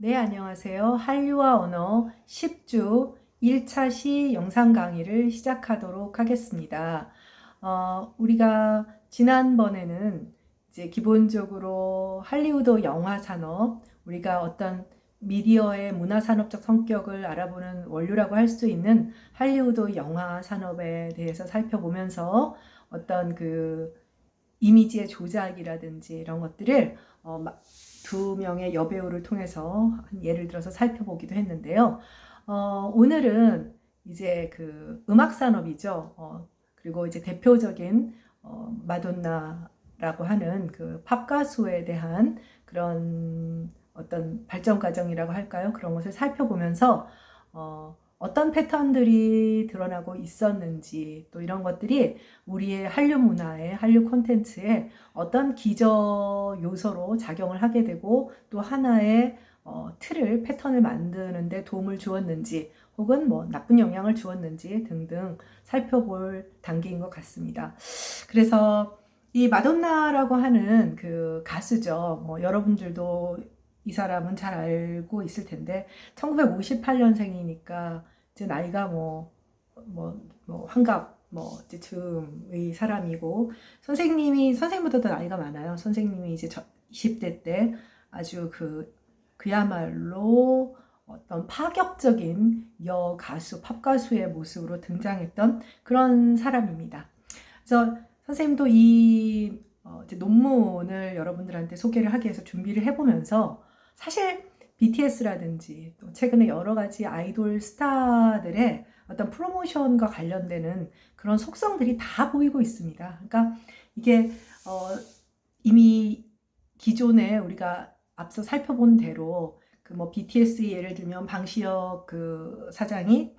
네, 안녕하세요. 한류와 언어 10주 1차 시 영상 강의를 시작하도록 하겠습니다. 우리가 지난번에는 이제 기본적으로 할리우드 영화 산업, 우리가 어떤 미디어의 문화산업적 성격을 알아보는 원료라고 할 수 있는 할리우드 영화 산업에 대해서 살펴보면서 어떤 그 이미지의 조작이라든지 이런 것들을 두 명의 여배우를 통해서 예를 들어서 살펴보기도 했는데요. 오늘은 이제 그 음악 산업이죠. 그리고 이제 대표적인 마돈나라고 하는 그 팝 가수에 대한 그런 어떤 발전 과정이라고 할까요? 그런 것을 살펴보면서 어떤 패턴들이 드러나고 있었는지, 또 이런 것들이 우리의 한류 문화에, 한류 콘텐츠에 어떤 기저 요소로 작용을 하게 되고 또 하나의 틀을, 패턴을 만드는 데 도움을 주었는지, 혹은 뭐 나쁜 영향을 주었는지 등등 살펴볼 단계인 것 같습니다. 그래서 이 마돈나라고 하는 그 가수죠. 여러분들도 이 사람은 잘 알고 있을 텐데 1958년생이니까 이제 나이가 환갑 이제쯤의 사람이고, 선생님보다도 나이가 많아요. 선생님이 이제 20대 때 아주 그야말로 어떤 파격적인 여가수, 팝가수의 모습으로 등장했던 그런 사람입니다. 그래서 선생님도 이 이제 논문을 여러분들한테 소개를 하기 위해서 준비를 해보면서, 사실 BTS라든지 또 최근에 여러 가지 아이돌 스타들의 어떤 프로모션과 관련되는 그런 속성들이 다 보이고 있습니다. 그러니까 이게 이미 기존에 우리가 앞서 살펴본 대로 BTS 예를 들면 방시혁 사장이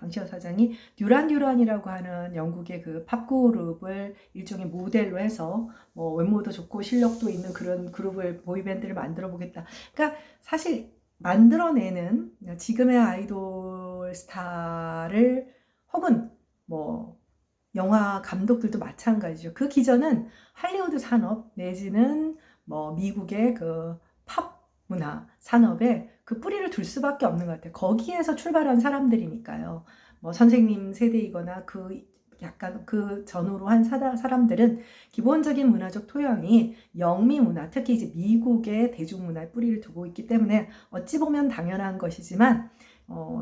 듀란 듀란이라고 하는 영국의 그 팝그룹을 일종의 모델로 해서 외모도 좋고 실력도 있는 그런 그룹을, 보이밴드를 만들어 보겠다. 그러니까 사실 만들어내는 지금의 아이돌 스타를, 혹은 영화 감독들도 마찬가지죠. 그 기전은 할리우드 산업 내지는 미국의 그 팝 문화 산업에 그 뿌리를 둘 수밖에 없는 것 같아요. 거기에서 출발한 사람들이니까요. 선생님 세대이거나 약간 그 전후로 한 사람들은 기본적인 문화적 토양이 영미 문화, 특히 이제 미국의 대중문화에 뿌리를 두고 있기 때문에 어찌 보면 당연한 것이지만,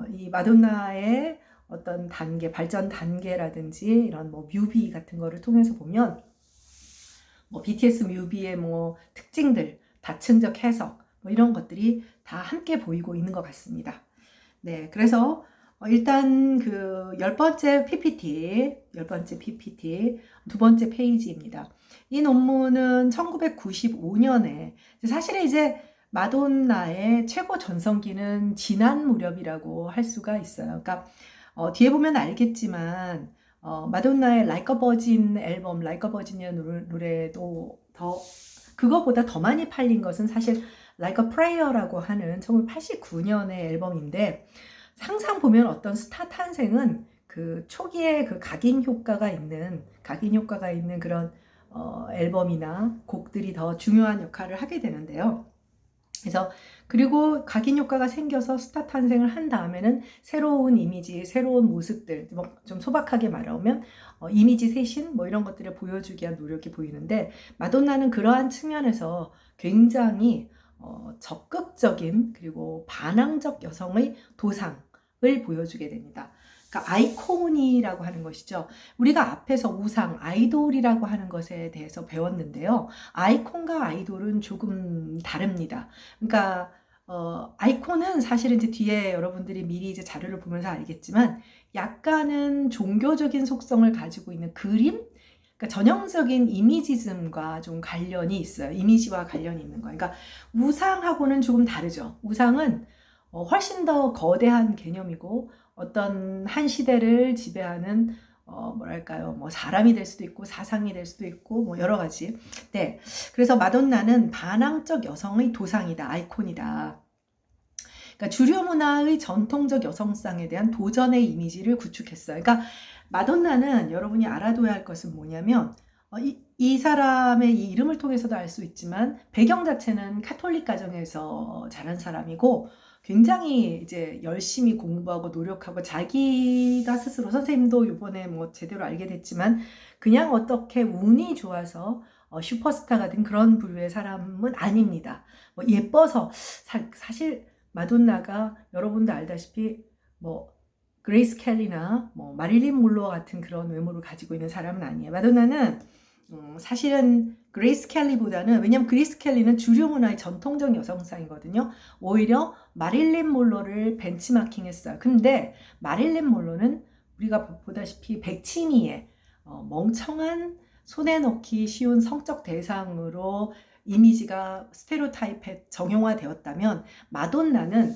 이 마돈나의 어떤 발전 단계라든지 이런 뮤비 같은 거를 통해서 보면 BTS 뮤비의 특징들, 다층적 해석 이런 것들이 다 함께 보이고 있는 것 같습니다. 네, 그래서 일단 그 10번째 PPT, 두 번째 페이지입니다. 이 논문은 1995년에, 사실은 이제 마돈나의 최고 전성기는 지난 무렵이라고 할 수가 있어요. 그러니까 뒤에 보면 알겠지만 마돈나의 Like a Virgin 앨범, Like a Virgin이라는 노래도 그거보다 더 많이 팔린 것은 사실 Like a Prayer라고 하는 1989년의 앨범인데, 항상 보면 어떤 스타 탄생은 그 초기에 그 각인 효과가 있는 그런 앨범이나 곡들이 더 중요한 역할을 하게 되는데요. 그래서 그리고 각인 효과가 생겨서 스타 탄생을 한 다음에는 새로운 이미지, 새로운 모습들, 좀 소박하게 말하면 이미지 쇄신 이런 것들을 보여주기 위한 노력이 보이는데, 마돈나는 그러한 측면에서 굉장히 적극적인 그리고 반항적 여성의 도상을 보여주게 됩니다. 그러니까 아이콘이라고 하는 것이죠. 우리가 앞에서 우상, 아이돌이라고 하는 것에 대해서 배웠는데요. 아이콘과 아이돌은 조금 다릅니다. 그러니까 아이콘은 사실은 이제 뒤에 여러분들이 미리 이제 자료를 보면서 알겠지만 약간은 종교적인 속성을 가지고 있는 그림? 그러니까 전형적인 이미지즘과 좀 관련이 있어요. 이미지와 관련이 있는 거예요. 그러니까 우상하고는 조금 다르죠. 우상은 훨씬 더 거대한 개념이고, 어떤 한 시대를 지배하는 사람이 될 수도 있고 사상이 될 수도 있고 여러 가지. 네, 그래서 마돈나는 반항적 여성의 도상이다, 아이콘이다. 그러니까 주류 문화의 전통적 여성상에 대한 도전의 이미지를 구축했어요. 그러니까 마돈나는 여러분이 알아둬야 할 것은 뭐냐면 이 사람의 이 이름을 통해서도 알 수 있지만 배경 자체는 카톨릭 가정에서 자란 사람이고 굉장히 이제 열심히 공부하고 노력하고 자기가 스스로 선생님도 이번에 뭐 제대로 알게 됐지만 그냥 어떻게 운이 좋아서 슈퍼스타가 된 그런 부류의 사람은 아닙니다. 뭐 예뻐서 사실 마돈나가 여러분도 알다시피 뭐 그레이스 켈리나 뭐 마릴린 몰로와 같은 그런 외모를 가지고 있는 사람은 아니에요. 마돈나는 사실은 그레이스 켈리보다는, 왜냐면 그레이스 켈리는 주류 문화의 전통적 여성상이거든요. 오히려 마릴린 몰로를 벤치마킹 했어요. 근데 마릴린 몰로는 우리가 보다시피 백치미의 멍청한 손에 넣기 쉬운 성적 대상으로 이미지가 스테레오타입에 정형화되었다면 마돈나는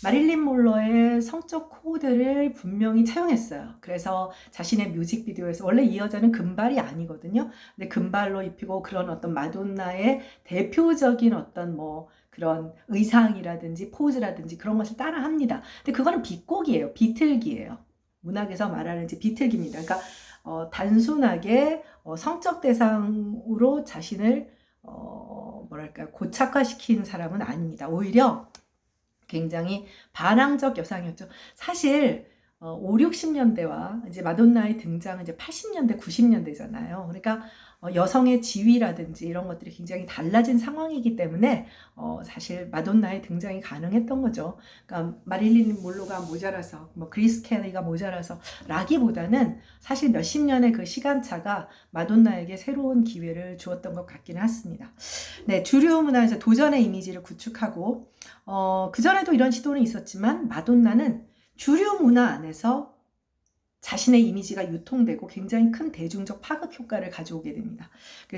마릴린 몰로의 성적 코드를 분명히 차용했어요. 그래서 자신의 뮤직비디오에서 원래 이 여자는 금발이 아니거든요. 근데 금발로 입히고 그런 어떤 마돈나의 대표적인 어떤 뭐 그런 의상이라든지 포즈라든지 그런 것을 따라합니다. 근데 그거는 비꼬기예요. 비틀기예요. 문학에서 말하는 이제 비틀기입니다. 그러니까 단순하게 성적 대상으로 자신을 뭐랄까요, 고착화시킨 사람은 아닙니다. 오히려 굉장히 반항적 여성이었죠. 사실 5, 60년대와 이제 마돈나의 등장은 이제 80년대, 90년대잖아요. 그러니까 여성의 지위라든지 이런 것들이 굉장히 달라진 상황이기 때문에 사실 마돈나의 등장이 가능했던 거죠. 그러니까 마릴린 몰로가 모자라서, 뭐 그리스 켈리가 모자라서 라기보다는 사실 몇십 년의 그 시간차가 마돈나에게 새로운 기회를 주었던 것 같기는 했습니다. 네, 주류 문화에서 도전의 이미지를 구축하고 그전에도 이런 시도는 있었지만 마돈나는 주류 문화 안에서 자신의 이미지가 유통되고 굉장히 큰 대중적 파급 효과를 가져오게 됩니다.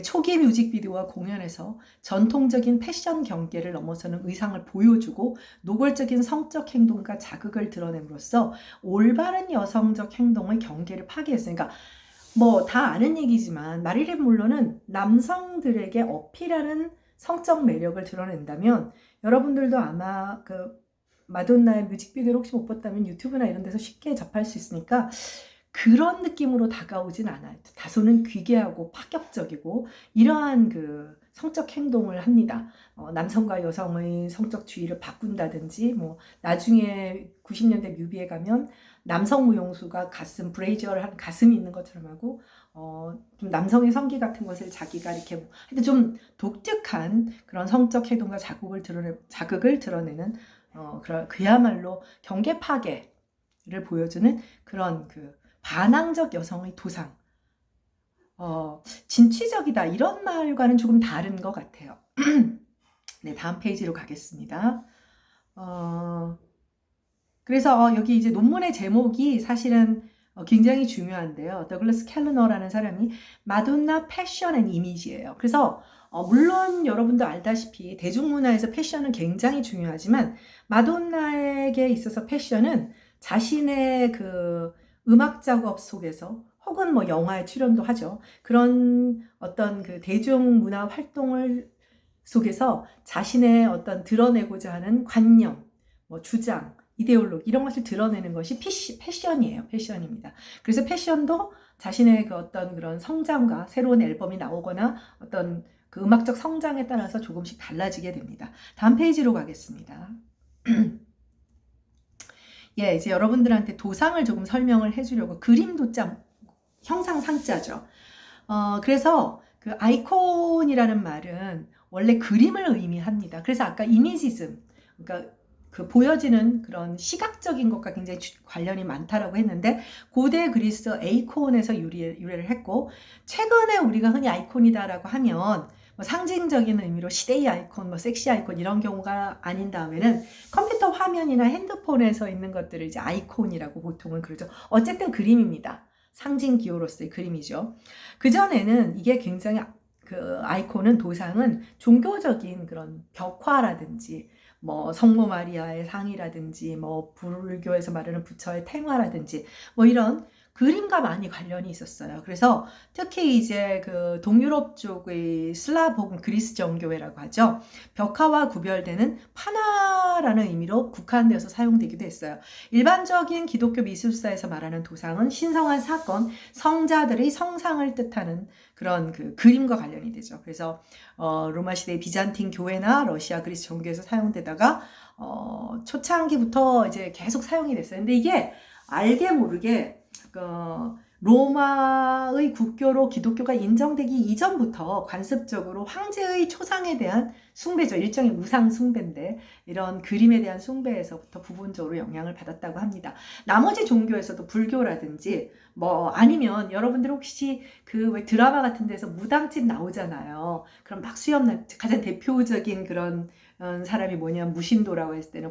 초기 뮤직비디오와 공연에서 전통적인 패션 경계를 넘어서는 의상을 보여주고 노골적인 성적 행동과 자극을 드러냄으로써 올바른 여성적 행동의 경계를 파괴했어요. 그러니까 뭐 다 아는 얘기지만 마릴린 몰로는 남성들에게 어필하는 성적 매력을 드러낸다면 여러분들도 아마 그 마돈나의 뮤직비디오를 혹시 못 봤다면 유튜브나 이런 데서 쉽게 접할 수 있으니까 그런 느낌으로 다가오진 않아요. 다소는 귀괴하고 파격적이고 이러한 그 성적 행동을 합니다. 남성과 여성의 성적 주의를 바꾼다든지, 뭐 나중에 90년대 뮤비에 가면 남성 무용수가 가슴 브레이저를 한 가슴이 있는 것처럼 하고 좀 남성의 성기 같은 것을 자기가 이렇게 하여튼 좀 독특한 그런 성적 행동과 자극을 드러내는 그야말로 경계 파괴를 보여주는 그런 그 반항적 여성의 도상, 진취적이다 이런 말과는 조금 다른 것 같아요. 네, 다음 페이지로 가겠습니다. 그래서 여기 이제 논문의 제목이 사실은 굉장히 중요한데요. 더글라스 캘러너라는 사람이 마돈나 패션 앤 이미지예요. 그래서 물론 여러분도 알다시피 대중문화에서 패션은 굉장히 중요하지만 마돈나에게 있어서 패션은 자신의 그 음악 작업 속에서 혹은 뭐 영화에 출연도 하죠. 그런 어떤 그 대중문화 활동을 속에서 자신의 어떤 드러내고자 하는 관념, 뭐 주장, 이데올로기 이런 것을 드러내는 것이 패션이에요. 패션입니다. 그래서 패션도 자신의 그 어떤 그런 성장과 새로운 앨범이 나오거나 어떤 그 음악적 성장에 따라서 조금씩 달라지게 됩니다. 다음 페이지로 가겠습니다. 예, 이제 여러분들한테 도상을 조금 설명을 해주려고 그림 도자, 형상 상자죠. 그래서 그 아이콘이라는 말은 원래 그림을 의미합니다. 그래서 아까 이미지즘, 그러니까 그 보여지는 그런 시각적인 것과 굉장히 관련이 많다라고 했는데 고대 그리스 에이콘에서 유래를 했고 최근에 우리가 흔히 아이콘이다라고 하면 뭐 상징적인 의미로 시대의 아이콘, 뭐 섹시 아이콘 이런 경우가 아닌 다음에는 컴퓨터 화면이나 핸드폰에서 있는 것들을 이제 아이콘이라고 보통은 그러죠. 어쨌든 그림입니다. 상징 기호로서의 그림이죠. 그전에는 이게 굉장히 그 아이콘은 도상은 종교적인 그런 벽화라든지 뭐 성모 마리아의 상이라든지 뭐 불교에서 말하는 부처의 탱화라든지 뭐 이런 그림과 많이 관련이 있었어요. 그래서 특히 이제 그 동유럽 쪽의 슬라브 혹은 그리스 정교회라고 하죠. 벽화와 구별되는 파나라는 의미로 국한되어서 사용되기도 했어요. 일반적인 기독교 미술사에서 말하는 도상은 신성한 사건, 성자들의 성상을 뜻하는 그런 그 그림과 관련이 되죠. 그래서 로마 시대 비잔틴 교회나 러시아 그리스 정교회에서 사용되다가 초창기부터 이제 계속 사용이 됐어요. 근데 이게 알게 모르게 로마의 국교로 기독교가 인정되기 이전부터 관습적으로 황제의 초상에 대한 숭배죠. 일종의 우상 숭배인데 이런 그림에 대한 숭배에서부터 부분적으로 영향을 받았다고 합니다. 나머지 종교에서도 불교라든지 뭐 아니면 여러분들 혹시 그 왜 드라마 같은 데서 무당집 나오잖아요. 그럼 막 수염 가장 대표적인 그런 사람이 뭐냐면 무신도라고 했을 때는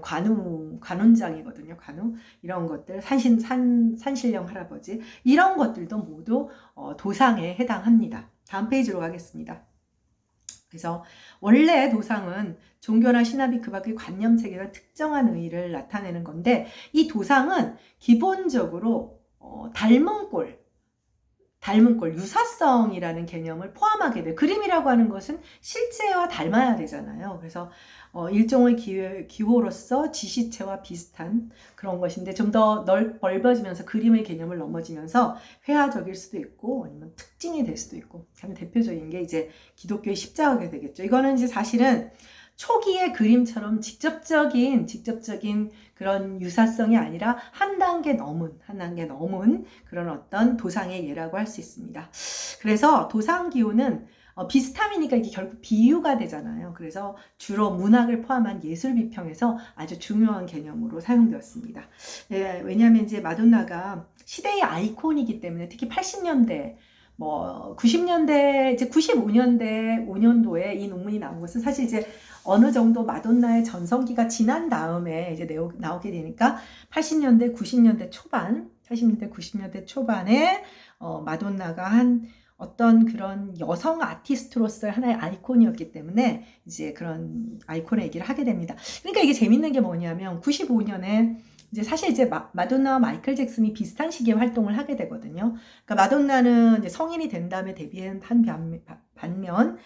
관운장이거든요. 관우 이런 것들 산신령 할아버지 이런 것들도 모두 도상에 해당합니다. 다음 페이지로 가겠습니다. 그래서 원래 도상은 종교나 신학이 그 밖의 관념 체계가 특정한 의의를 나타내는 건데 이 도상은 기본적으로 닮은 꼴, 유사성이라는 개념을 포함하게 돼요. 그림이라고 하는 것은 실제와 닮아야 되잖아요. 그래서 일종의 기호로서 지시체와 비슷한 그런 것인데 좀 더 넓어지면서 그림의 개념을 넘어지면서 회화적일 수도 있고 아니면 특징이 될 수도 있고 가장 대표적인 게 이제 기독교의 십자가가 되겠죠. 이거는 이제 사실은 초기의 그림처럼 직접적인 그런 유사성이 아니라 한 단계 넘은 그런 어떤 도상의 예라고 할 수 있습니다. 그래서 도상 기호는 비슷함이니까 이게 결국 비유가 되잖아요. 그래서 주로 문학을 포함한 예술 비평에서 아주 중요한 개념으로 사용되었습니다. 네, 왜냐하면 이제 마돈나가 시대의 아이콘이기 때문에 특히 80년대 90년대, 이제 95년대, 5년도에 이 논문이 나온 것은 사실 이제 어느 정도 마돈나의 전성기가 지난 다음에 이제 나오게 되니까 80년대, 90년대 초반에 마돈나가 한 어떤 그런 여성 아티스트로서의 하나의 아이콘이었기 때문에 이제 그런 아이콘의 얘기를 하게 됩니다. 그러니까 이게 재밌는 게 뭐냐면 95년에 이제 사실 이제 마돈나와 마이클 잭슨이 비슷한 시기에 활동을 하게 되거든요. 그러니까 마돈나는 이제 성인이 된 다음에 데뷔한 반면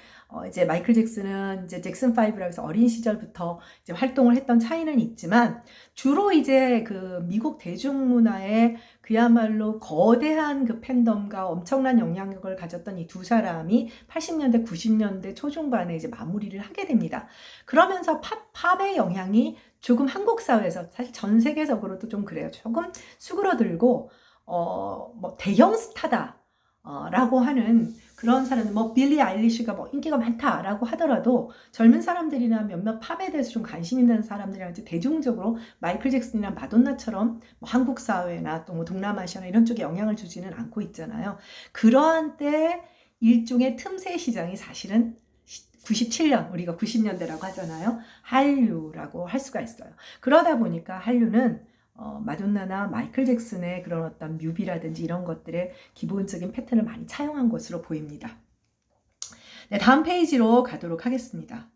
이제 마이클 잭슨은 이제 잭슨 5라고 해서 어린 시절부터 이제 활동을 했던 차이는 있지만 주로 이제 그 미국 대중문화에 그야말로 거대한 그 팬덤과 엄청난 영향력을 가졌던 이 두 사람이 80년대, 90년대 초중반에 이제 마무리를 하게 됩니다. 그러면서 팝의 영향이 조금 한국 사회에서 사실 전 세계적으로도 좀 그래요. 조금 수그러들고 대형 스타다 라고 하는 그런 사람들 빌리 아일리시가 인기가 많다라고 하더라도 젊은 사람들이나 몇몇 팝에 대해서 좀 관심 있는 사람들이랑 대중적으로 마이클 잭슨이나 마돈나처럼 한국 사회나 또 동남아시아나 이런 쪽에 영향을 주지는 않고 있잖아요. 그러한 때 일종의 틈새 시장이 사실은 97년, 우리가 90년대라고 하잖아요. 한류라고 할 수가 있어요. 그러다 보니까 한류는 마돈나나 마이클 잭슨의 그런 어떤 뮤비라든지 이런 것들의 기본적인 패턴을 많이 차용한 것으로 보입니다. 네, 다음 페이지로 가도록 하겠습니다.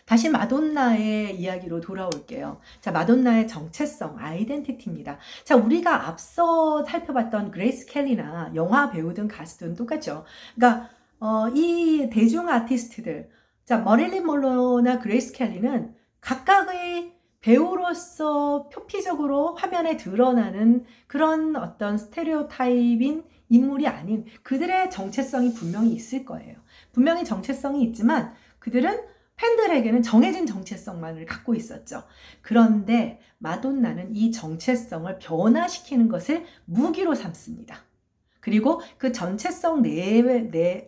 다시 마돈나의 이야기로 돌아올게요. 자, 마돈나의 정체성, 아이덴티티입니다. 자, 우리가 앞서 살펴봤던 그레이스 켈리나 영화 배우든 가수든 똑같죠. 그러니까 이 대중 아티스트들, 자, 머릴린 몰로나 그레이스 켈리는 각각의 배우로서 표피적으로 화면에 드러나는 그런 어떤 스테레오타입인 인물이 아닌 그들의 정체성이 분명히 있을 거예요. 분명히 정체성이 있지만 그들은 팬들에게는 정해진 정체성만을 갖고 있었죠. 그런데 마돈나는 이 정체성을 변화시키는 것을 무기로 삼습니다. 그리고 그 정체성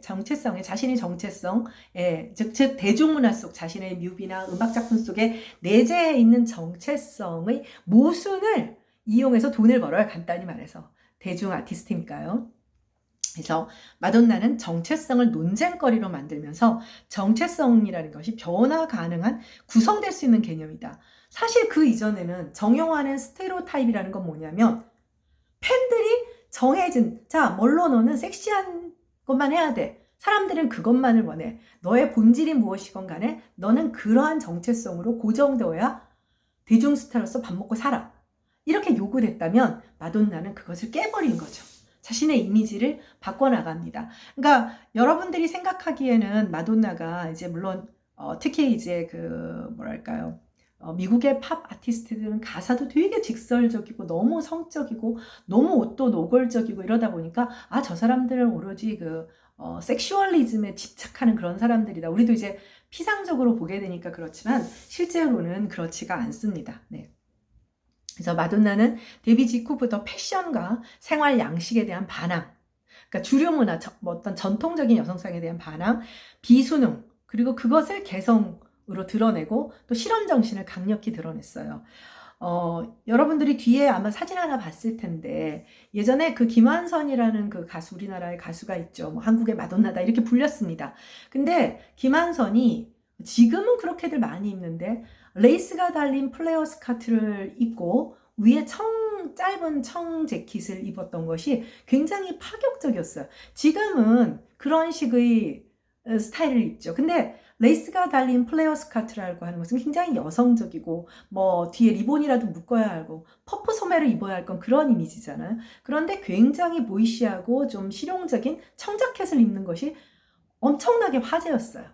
정체성에 자신의 정체성에 즉 대중문화 속 자신의 뮤비나 음악 작품 속에 내재해 있는 정체성의 모순을 이용해서 돈을 벌어요. 간단히 말해서 대중 아티스트니까요. 그래서 마돈나는 정체성을 논쟁거리로 만들면서 정체성이라는 것이 변화 가능한 구성될 수 있는 개념이다. 사실 그 이전에는 정형화된 스테레오타입이라는 건 뭐냐면 팬들이 정해진, 자, 멀로 너는 섹시한 것만 해야 돼. 사람들은 그것만을 원해. 너의 본질이 무엇이건 간에 너는 그러한 정체성으로 고정되어야 대중스타로서 밥 먹고 살아. 이렇게 요구를 했다면 마돈나는 그것을 깨버린 거죠. 자신의 이미지를 바꿔나갑니다. 그러니까 여러분들이 생각하기에는 마돈나가 이제 물론 특히 이제 그 뭐랄까요, 미국의 팝 아티스트들은 가사도 되게 직설적이고 너무 성적이고 너무 옷도 노골적이고 이러다 보니까 아, 저 사람들은 오로지 그 섹슈얼리즘에 집착하는 그런 사람들이다. 우리도 이제 피상적으로 보게 되니까 그렇지만 실제로는 그렇지가 않습니다. 네. 그래서 마돈나는 데뷔 직후부터 패션과 생활 양식에 대한 반항, 그러니까 주류 문화, 뭐 어떤 전통적인 여성상에 대한 반항, 비수능, 그리고 그것을 개성으로 드러내고 또 실현 정신을 강력히 드러냈어요. 여러분들이 뒤에 아마 사진 하나 봤을 텐데 예전에 그 김한선이라는 그 가수, 우리나라의 가수가 있죠. 뭐 한국의 마돈나다 이렇게 불렸습니다. 근데 김한선이 지금은 그렇게들 많이 입는데 레이스가 달린 플레어 스커트를 입고 위에 짧은 청 재킷을 입었던 것이 굉장히 파격적이었어요. 지금은 그런 식의 스타일을 입죠. 근데 레이스가 달린 플레어 스커트라고 하는 것은 굉장히 여성적이고 뭐 뒤에 리본이라도 묶어야 하고 퍼프 소매를 입어야 할 건 그런 이미지잖아요. 그런데 굉장히 보이시하고 좀 실용적인 청자켓을 입는 것이 엄청나게 화제였어요.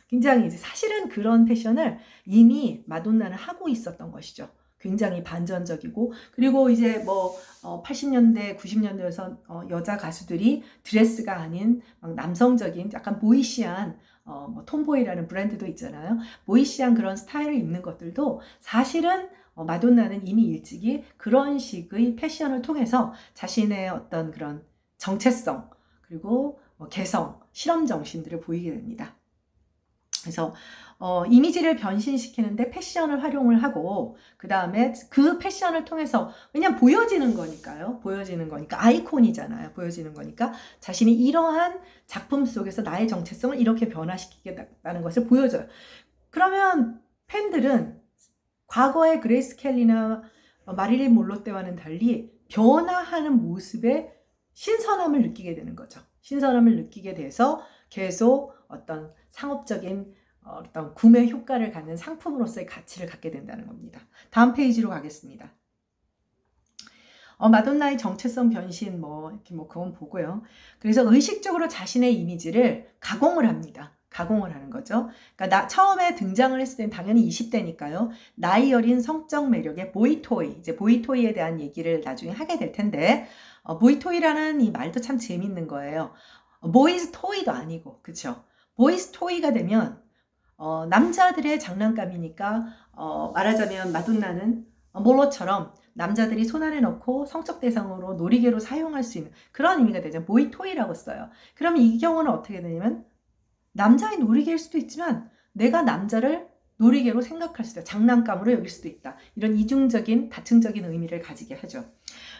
굉장히 이제 사실은 그런 패션을 이미 마돈나는 하고 있었던 것이죠. 굉장히 반전적이고, 그리고 이제 뭐 80년대, 90년대에서 여자 가수들이 드레스가 아닌 막 남성적인 약간 보이시한 뭐 톰보이라는 브랜드도 있잖아요. 보이시한 그런 스타일을 입는 것들도 사실은 마돈나는 이미 일찍이 그런 식의 패션을 통해서 자신의 어떤 그런 정체성, 그리고 개성, 실험 정신들을 보이게 됩니다. 그래서 이미지를 변신시키는데 패션을 활용을 하고, 그 다음에 그 패션을 통해서, 왜냐면 보여지는 거니까요. 보여지는 거니까. 아이콘이잖아요. 보여지는 거니까. 자신이 이러한 작품 속에서 나의 정체성을 이렇게 변화시키겠다는 것을 보여줘요. 그러면 팬들은 과거의 그레이스 켈리나 마릴린 monroe 때와는 달리 변화하는 모습에 신선함을 느끼게 되는 거죠. 신선함을 느끼게 돼서 계속 어떤 상업적인 어떤 구매 효과를 갖는 상품으로서의 가치를 갖게 된다는 겁니다. 다음 페이지로 가겠습니다. 마돈나의 정체성 변신 이렇게 그건 보고요. 그래서 의식적으로 자신의 이미지를 가공을 합니다. 가공을 하는 거죠. 그러니까 처음에 등장을 했을 땐 당연히 20대니까요. 나이 어린 성적 매력의 보이토이, 이제 보이토이에 대한 얘기를 나중에 하게 될 텐데, 보이토이라는 이 말도 참 재밌는 거예요. 보이즈 토이도 아니고, 그쵸? 보이즈 토이가 되면 남자들의 장난감이니까 말하자면 마돈나는 몰로처럼 남자들이 손 안에 넣고 성적 대상으로 놀이개로 사용할 수 있는 그런 의미가 되죠. 보이토이라고 써요. 그러면 이 경우는 어떻게 되냐면 남자의 놀이개일 수도 있지만 내가 남자를 놀이개로 생각할 수도 있다. 장난감으로 여길 수도 있다. 이런 이중적인 다층적인 의미를 가지게 하죠.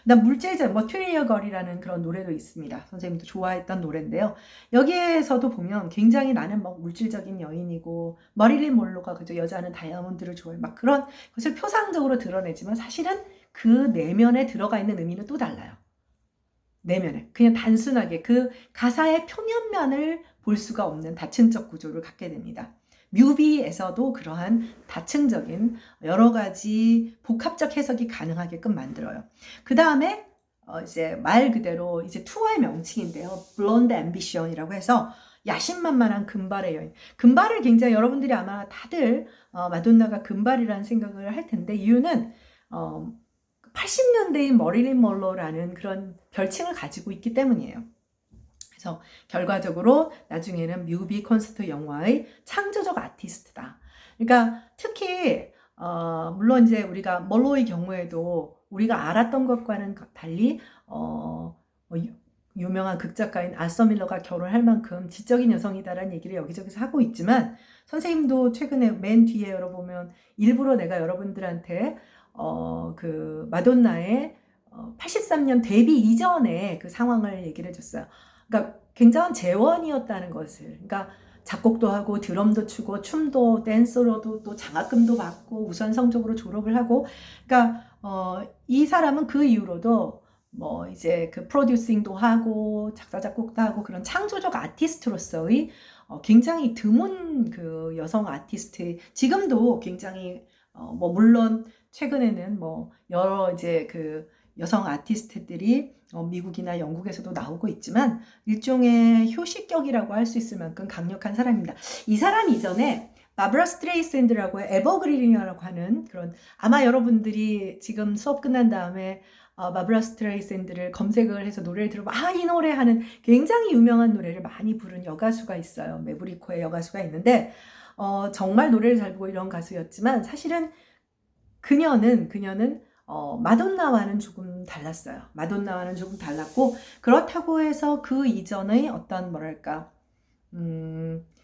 그다음 물질적, 머티리얼 걸이라는 그런 노래도 있습니다. 선생님도 좋아했던 노래인데요. 여기에서도 보면 굉장히 나는 막 물질적인 여인이고 머릴린 monroe가 그저 여자는 다이아몬드를 좋아해 막 그런 것을 표상적으로 드러내지만 사실은 그 내면에 들어가 있는 의미는 또 달라요. 내면에 그냥 단순하게 그 가사의 표면만을 볼 수가 없는 다층적 구조를 갖게 됩니다. 뮤비에서도 그러한 다층적인 여러 가지 복합적 해석이 가능하게끔 만들어요. 그 다음에 이제 말 그대로 이제 투어의 명칭인데요. 블론드 앰비션이라고 해서 야심만만한 금발의 여인. 금발을 굉장히 여러분들이 아마 다들 마돈나가 금발이라는 생각을 할 텐데 이유는 80년대인 머릴린 monroe라는 그런 별칭을 가지고 있기 때문이에요. 그래서 결과적으로 나중에는 뮤비, 콘서트, 영화의 창조적 아티스트다. 그러니까 특히 물론 이제 우리가 monroe의 경우에도 우리가 알았던 것과는 달리 유명한 극작가인 아서 밀러가 결혼할 만큼 지적인 여성이다라는 얘기를 여기저기서 하고 있지만 선생님도 최근에 맨 뒤에 열어보면 일부러 내가 여러분들한테 그 마돈나의 83년 데뷔 이전의 그 상황을 얘기를 해줬어요. 그러니까 굉장한 재원이었다는 것을. 그러니까 작곡도 하고 드럼도 추고 춤도 댄서로도 또 장학금도 받고 우수한 성적으로 졸업을 하고. 그러니까 이 사람은 그 이후로도 뭐 이제 그 프로듀싱도 하고 작사 작곡도 하고 그런 창조적 아티스트로서의 굉장히 드문 그 여성 아티스트, 지금도 굉장히 뭐 물론 최근에는 뭐 여러 이제 그 여성 아티스트들이 미국이나 영국에서도 나오고 있지만 일종의 효시격이라고 할 수 있을 만큼 강력한 사람입니다. 이 사람 이전에 바브라 스트레이샌드라고 에버그린이라고 하는 그런, 아마 여러분들이 지금 수업 끝난 다음에 바브라 스트레이샌드를 검색을 해서 노래를 들어보면 이 노래 하는 굉장히 유명한 노래를 많이 부른 여가수가 있어요. 매브리코의 여가수가 있는데 정말 노래를 잘 부르고 이런 가수였지만 사실은 그녀는 마돈나와는 조금 달랐어요. 마돈나와는 조금 달랐고, 그렇다고 해서 그 이전의 어떤 뭐랄까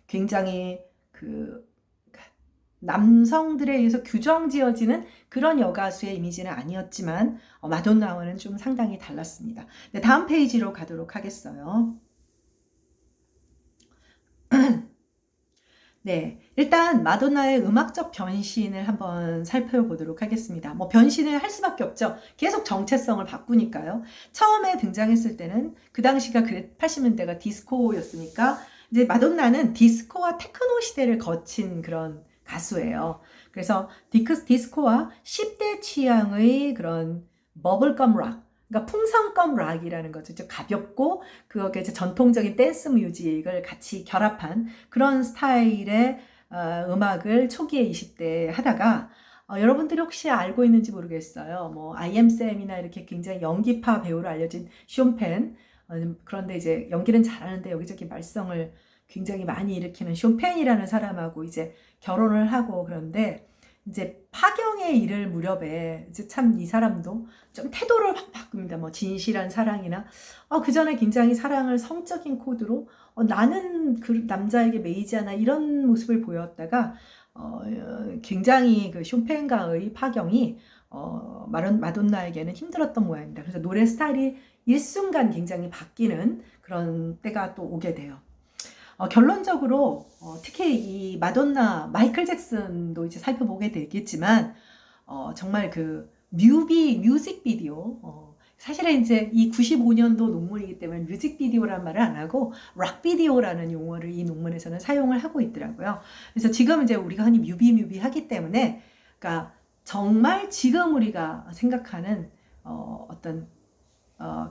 굉장히 그 남성들에 의해서 규정지어지는 그런 여가수의 이미지는 아니었지만 마돈나와는 좀 상당히 달랐습니다. 네, 다음 페이지로 가도록 하겠어요. 네, 일단 마돈나의 음악적 변신을 한번 살펴보도록 하겠습니다. 뭐 변신을 할 수밖에 없죠. 계속 정체성을 바꾸니까요. 처음에 등장했을 때는 그 당시가 80년대가 디스코였으니까 이제 마돈나는 디스코와 테크노 시대를 거친 그런 가수예요. 그래서 디스코와 10대 취향의 그런 버블검 락, 그러니까 풍선껌 락이라는 거죠. 좀 가볍고 그거에 이제 전통적인 댄스 뮤직을 같이 결합한 그런 스타일의 음악을 초기에 20대에 하다가 여러분들이 혹시 알고 있는지 모르겠어요. 뭐 IM쌤이나 이렇게 굉장히 연기파 배우로 알려진 쇼펜, 그런데 이제 연기는 잘하는데 여기저기 말썽을 굉장히 많이 일으키는 쇼펜이라는 사람하고 이제 결혼을 하고, 그런데 이제 파경에 이를 무렵에 이제 참 이 사람도 좀 태도를 확 바꿉니다. 뭐 진실한 사랑이나 그 전에 굉장히 사랑을 성적인 코드로 나는 그 남자에게 매이지 않아 이런 모습을 보였다가 굉장히 그 쇼팽과의 파경이 마돈나에게는 힘들었던 모양입니다. 그래서 노래 스타일이 일순간 굉장히 바뀌는 그런 때가 또 오게 돼요. 결론적으로 특히 이 마돈나, 마이클 잭슨도 이제 살펴보게 되겠지만 정말 그 뮤직비디오, 사실은 이제 이 95년도 논문이기 때문에 뮤직비디오란 말을 안 하고 락비디오라는 용어를 이 논문에서는 사용을 하고 있더라고요. 그래서 지금 이제 우리가 흔히 뮤비 하기 때문에, 그러니까 정말 지금 우리가 생각하는 어떤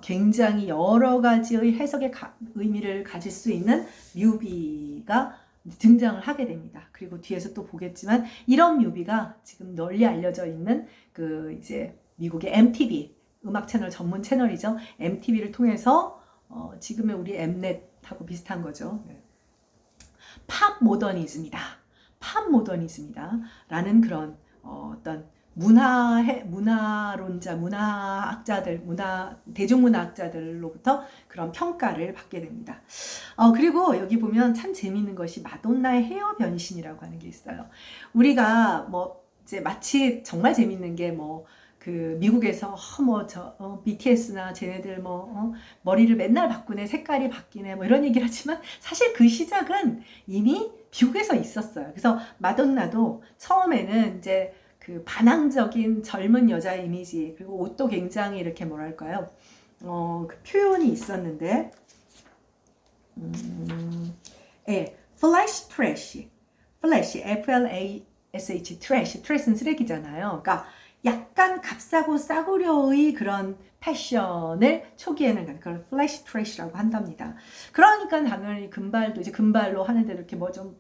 굉장히 여러 가지의 해석의 의미를 가질 수 있는 뮤비가 등장을 하게 됩니다. 그리고 뒤에서 또 보겠지만 이런 뮤비가 지금 널리 알려져 있는 그 이제 미국의 MTV 음악 채널 전문 채널이죠. MTV를 통해서 지금의 우리 엠넷하고 비슷한 거죠. 팝 모더니즘이다. 팝 모더니즘이다. 라는 그런 어떤 문화론자, 대중문화학자들로부터 그런 평가를 받게 됩니다. 그리고 여기 보면 참 재미있는 것이 마돈나의 헤어 변신이라고 하는 게 있어요. 우리가 뭐 이제 마치 정말 재미있는 게 뭐 그 미국에서 BTS나 쟤네들 머리를 맨날 바꾸네, 색깔이 바뀌네, 뭐 이런 얘기를 하지만 사실 그 시작은 이미 미국에서 있었어요. 그래서 마돈나도 처음에는 이제 그 반항적인 젊은 여자 이미지, 그리고 옷도 굉장히 이렇게 뭐랄까요, 그 표현이 있었는데, 플래시 트래시, FLASH, 트래시는 쓰레기잖아요. 그러니까 약간 값싸고 싸구려의 그런 패션을 초기에는 그걸 플래시 트래시라고 한답니다. 그러니까 당연히 금발도 이제 금발로 하는데 이렇게 뭐 좀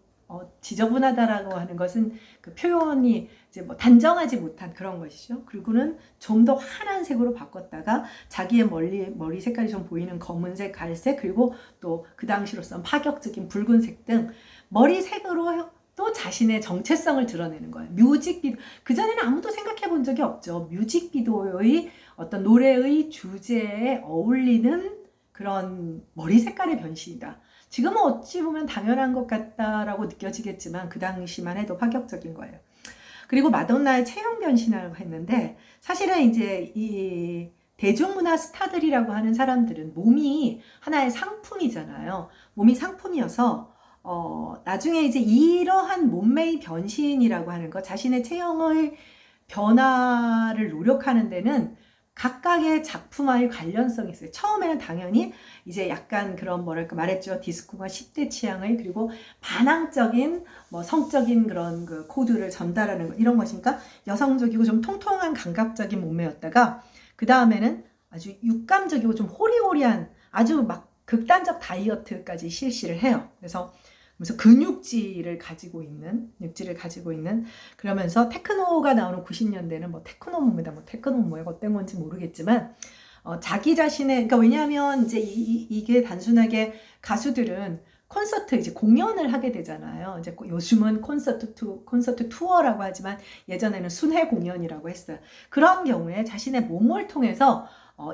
지저분하다라고 하는 것은 그 표현이 이제 뭐 단정하지 못한 그런 것이죠. 그리고는 좀 더 환한 색으로 바꿨다가 자기의 머리 색깔이 좀 보이는 검은색, 갈색, 그리고 또 그 당시로서는 파격적인 붉은색 등 머리 색으로 또 자신의 정체성을 드러내는 거예요. 뮤직비디오, 그전에는 아무도 생각해 본 적이 없죠. 뮤직비디오의 어떤 노래의 주제에 어울리는 그런 머리 색깔의 변신이다. 지금은 어찌 보면 당연한 것 같다라고 느껴지겠지만 그 당시만 해도 파격적인 거예요. 그리고 마돈나의 체형 변신이라고 했는데, 사실은 이제 이 대중문화 스타들이라고 하는 사람들은 몸이 하나의 상품이잖아요. 몸이 상품이어서 나중에 이제 이러한 몸매의 변신이라고 하는 것, 자신의 체형의 변화를 노력하는 데는 각각의 작품와의 관련성이 있어요. 처음에는 당연히 이제 약간 그런 뭐랄까 말했죠. 디스코가 10대 취향의 그리고 반항적인 뭐 성적인 그런 그 코드를 전달하는 이런 것이니까 여성적이고 좀 통통한 감각적인 몸매였다가 그 다음에는 아주 육감적이고 좀 호리호리한 아주 막 극단적 다이어트까지 실시를 해요. 그래서 근육질을 가지고 있는 그러면서 테크노가 나오는 90년대는 뭐 테크노 몸이다 뭐 테크노 뭐야 어떤 건지 모르겠지만 자기 자신의 그러니까 왜냐하면 이제 이게 단순하게 가수들은 콘서트 이제 공연을 하게 되잖아요. 이제 요즘은 콘서트 투어라고 하지만 예전에는 순회 공연이라고 했어요. 그런 경우에 자신의 몸을 통해서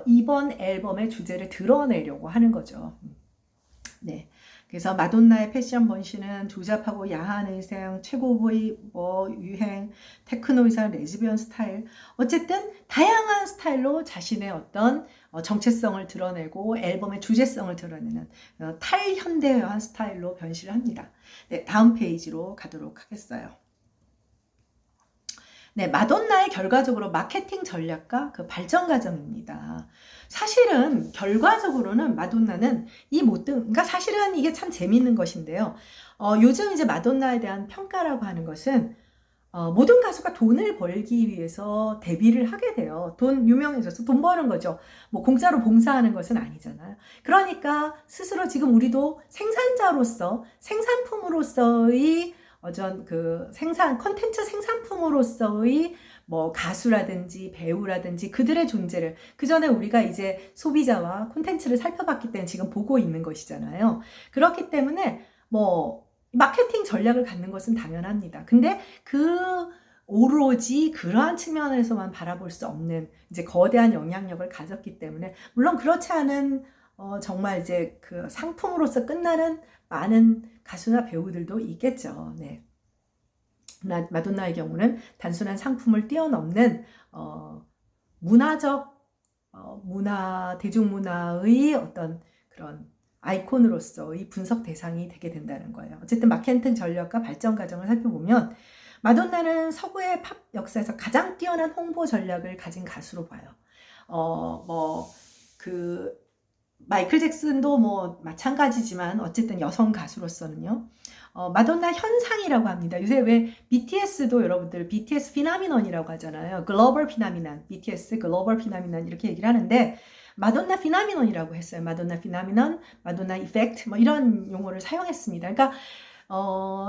이번 앨범의 주제를 드러내려고 하는 거죠. 네. 그래서 마돈나의 패션 번신은 조잡하고 야한 의상, 최고의 뭐 유행, 테크노 의상, 레즈비언 스타일 어쨌든 다양한 스타일로 자신의 어떤 정체성을 드러내고 앨범의 주제성을 드러내는 탈현대화한 스타일로 변신을 합니다. 네, 다음 페이지로 가도록 하겠어요. 네, 마돈나의 결과적으로 마케팅 전략과 그 발전 과정입니다. 사실은 결과적으로는 마돈나는 이 모든 그러니까 사실은 이게 참 재미있는 것인데요. 요즘 이제 마돈나에 대한 평가라고 하는 것은 모든 가수가 돈을 벌기 위해서 데뷔를 하게 돼요. 유명해져서 돈 버는 거죠. 뭐 공짜로 봉사하는 것은 아니잖아요. 그러니까 스스로 지금 우리도 생산자로서 생산품으로서의 어전 그 컨텐츠 생산품으로서의 뭐 가수라든지 배우라든지 그들의 존재를 그 전에 우리가 이제 소비자와 콘텐츠를 살펴봤기 때문에 지금 보고 있는 것이잖아요. 그렇기 때문에 뭐 마케팅 전략을 갖는 것은 당연합니다. 근데 오로지 그러한 측면에서만 바라볼 수 없는 이제 거대한 영향력을 가졌기 때문에 물론 그렇지 않은 정말 이제 그 상품으로서 끝나는 많은 가수나 배우들도 있겠죠. 네. 마돈나의 경우는 단순한 상품을 뛰어넘는 대중문화의 어떤 그런 아이콘으로서의 분석 대상이 되게 된다는 거예요. 어쨌든 마케팅 전략과 발전 과정을 살펴보면 마돈나는 서구의 팝 역사에서 가장 뛰어난 홍보 전략을 가진 가수로 봐요. 마이클 잭슨도 뭐 마찬가지지만 어쨌든 여성 가수로서는요. 마돈나 현상이라고 합니다. 요새 왜 BTS도 여러분들 BTS 피나미넌이라고 하잖아요. 글로벌 피나미넌, BTS 글로벌 피나미넌 이렇게 얘기를 하는데 마돈나 피나미넌이라고 했어요. 마돈나 피나미넌, 마돈나 이펙트 뭐 이런 용어를 사용했습니다. 그러니까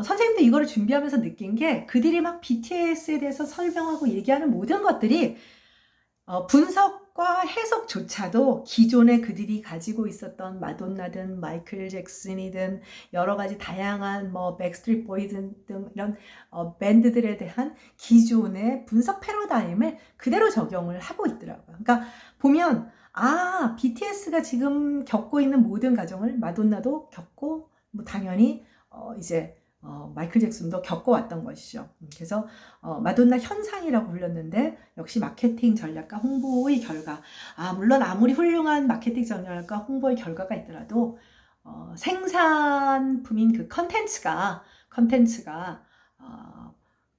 선생님도 이거를 준비하면서 느낀 게 그들이 막 BTS에 대해서 설명하고 얘기하는 모든 것들이 분석과 해석조차도 기존에 그들이 가지고 있었던 마돈나든 마이클 잭슨이든 여러 가지 다양한 뭐 백스트리트 보이즈 등 이런 밴드들에 대한 기존의 분석 패러다임을 그대로 적용을 하고 있더라고요. 그러니까 보면 BTS가 지금 겪고 있는 모든 과정을 마돈나도 겪고 뭐 당연히 이제 마이클 잭슨도 겪어왔던 것이죠. 그래서 마돈나 현상이라고 불렸는데 역시 마케팅 전략과 홍보의 결과 물론 아무리 훌륭한 마케팅 전략과 홍보의 결과가 있더라도 생산품인 그 컨텐츠가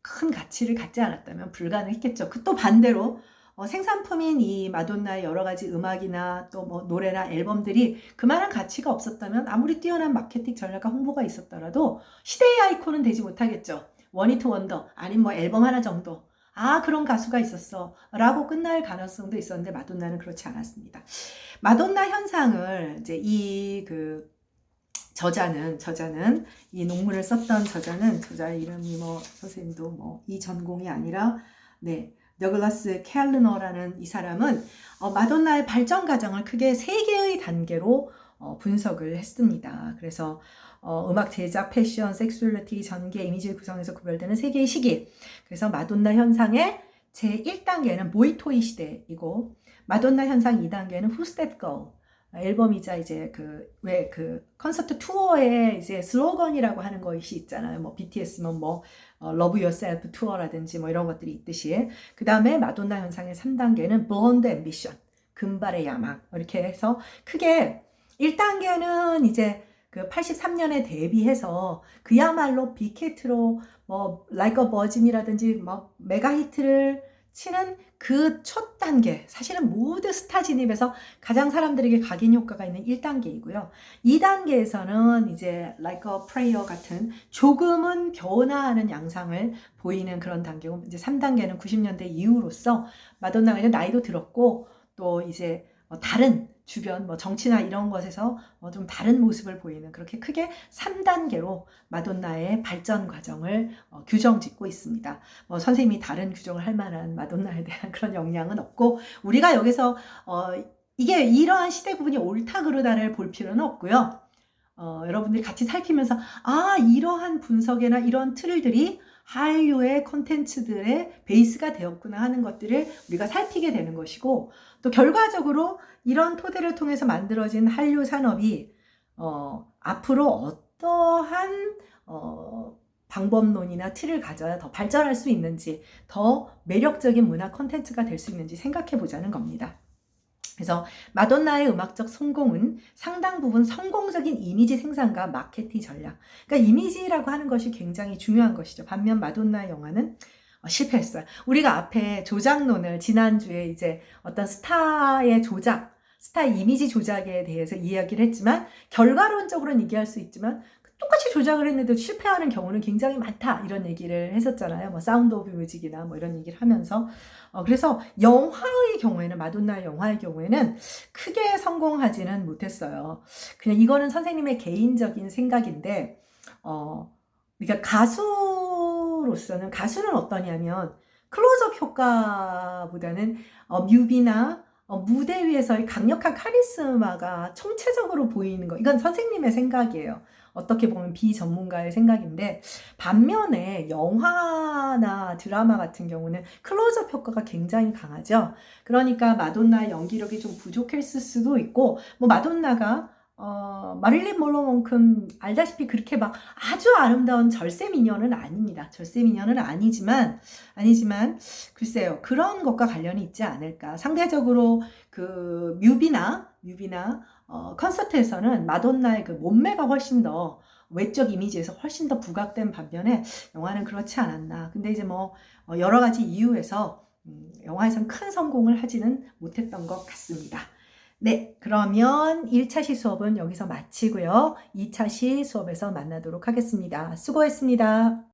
큰 가치를 갖지 않았다면 불가능했겠죠. 또 반대로 생산품인 이 마돈나의 여러 가지 음악이나 또 뭐 노래나 앨범들이 그만한 가치가 없었다면 아무리 뛰어난 마케팅 전략과 홍보가 있었더라도 시대의 아이콘은 되지 못하겠죠. 원히트 원더 아니면 뭐 앨범 하나 정도 그런 가수가 있었어 라고 끝날 가능성도 있었는데 마돈나는 그렇지 않았습니다. 마돈나 현상을 이제 저자는 이 논문을 썼던 저자의 이름이 뭐 선생님도 뭐 이 전공이 아니라 더글라스 캘르너라는 이 사람은 마돈나의 발전 과정을 크게 3개의 단계로 분석을 했습니다. 그래서 음악 제작, 패션, 섹슈얼리티, 전개, 이미지 구성에서 구별되는 3개의 시기. 그래서 마돈나 현상의 제1단계는 보이토이 시대이고 마돈나 현상 2단계는 Who's That Girl? 앨범이자 이제 콘서트 투어의 이제 슬로건이라고 하는 것이 있잖아요. 뭐 BTS면 뭐 Love Yourself 투어라든지 뭐 이런 것들이 있듯이. 그 다음에 마돈나 현상의 3단계는 Blonde Ambition, 금발의 야망. 이렇게 해서 크게 1단계는 이제 83년에 데뷔해서 그야말로 빅히트로 뭐 Like a Virgin이라든지 뭐 메가 히트를 치는 그 첫 단계, 사실은 모두 스타 진입에서 가장 사람들에게 각인 효과가 있는 1단계이고요. 2단계에서는 이제 like a prayer 같은 조금은 변화하는 양상을 보이는 그런 단계고, 이제 3단계는 90년대 이후로서 마돈나가 이제 나이도 들었고 또 이제 다른 주변 정치나 이런 것에서 좀 다른 모습을 보이는, 그렇게 크게 3단계로 마돈나의 발전 과정을 규정짓고 있습니다. 선생님이 다른 규정을 할 만한 마돈나에 대한 그런 역량은 없고, 우리가 여기서 이게 이러한 시대 구분이 옳다 그르다를 볼 필요는 없고요. 여러분들이 같이 살피면서 이러한 분석이나 이런 틀들이 한류의 콘텐츠들의 베이스가 되었구나 하는 것들을 우리가 살피게 되는 것이고, 또 결과적으로 이런 토대를 통해서 만들어진 한류 산업이 앞으로 어떠한 방법론이나 틀을 가져야 더 발전할 수 있는지, 더 매력적인 문화 콘텐츠가 될 수 있는지 생각해 보자는 겁니다. 그래서 마돈나의 음악적 성공은 상당 부분 성공적인 이미지 생산과 마케팅 전략, 그러니까 이미지라고 하는 것이 굉장히 중요한 것이죠. 반면 마돈나의 영화는 실패했어요. 우리가 앞에 조작론을 지난주에 이제 어떤 스타의 조작, 스타 이미지 조작에 대해서 이야기를 했지만, 결과론적으로는 얘기할 수 있지만 똑같이 조작을 했는데도 실패하는 경우는 굉장히 많다, 이런 얘기를 했었잖아요. 사운드 오브 뮤직이나 이런 얘기를 하면서. 그래서 영화의 경우에는, 마돈나의 영화의 경우에는 크게 성공하지는 못했어요. 그냥 이거는 선생님의 개인적인 생각인데, 그러니까 가수로서는, 가수는 어떠냐면 클로즈업 효과보다는 뮤비나 무대 위에서의 강력한 카리스마가 총체적으로 보이는 거, 이건 선생님의 생각이에요. 어떻게 보면 비전문가의 생각인데, 반면에 영화나 드라마 같은 경우는 클로즈업 효과가 굉장히 강하죠. 그러니까 마돈나의 연기력이 좀 부족했을 수도 있고, 마돈나가 마릴린 먼로만큼 알다시피 그렇게 아주 아름다운 절세 미녀는 아닙니다. 절세 미녀는 아니지만 글쎄요, 그런 것과 관련이 있지 않을까. 상대적으로 그 뮤비나 콘서트에서는 마돈나의 그 몸매가 훨씬 더 외적 이미지에서 훨씬 더 부각된 반면에 영화는 그렇지 않았나. 근데 이제 여러 가지 이유에서 영화에선 큰 성공을 하지는 못했던 것 같습니다. 네, 그러면 1차 시 수업은 여기서 마치고요. 2차 시 수업에서 만나도록 하겠습니다. 수고했습니다.